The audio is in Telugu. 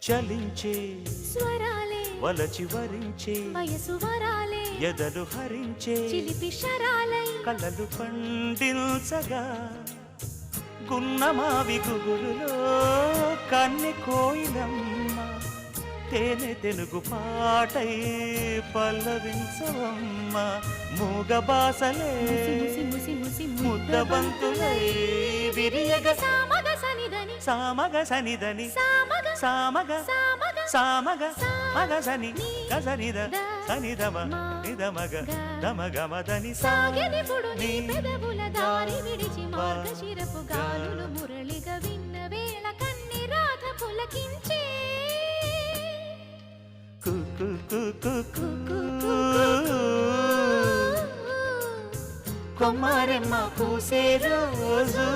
చలించే స్వరాలే వలచి వరించే వయసు వరాలే ఎదలు హరించే చిలిపి శరాలై కలలు పండించగా గున్నమావి గుగులులో కన్నె కోయిలమ్మ తేనె తెనుగు పాటై పల్లవించవమ్మ మూగ బాసలే ముద్దబంతులై విరియగ సామగ సనిదని సామగ సనిదని సామగ సామగ సామగ సామగ మగ సని నీ గసనిద సనిదమ మా నిదమగ దమగమదని సాగెదిపుడు నీ నీ పెదవుల దారి విడిచి మార్గశిరపు గాలులు మురళిగా విన్న వేళ కన్ని రాధ పులకించే కు కు కు కు కు కొమ్మరెమ్మ పూసే రోజు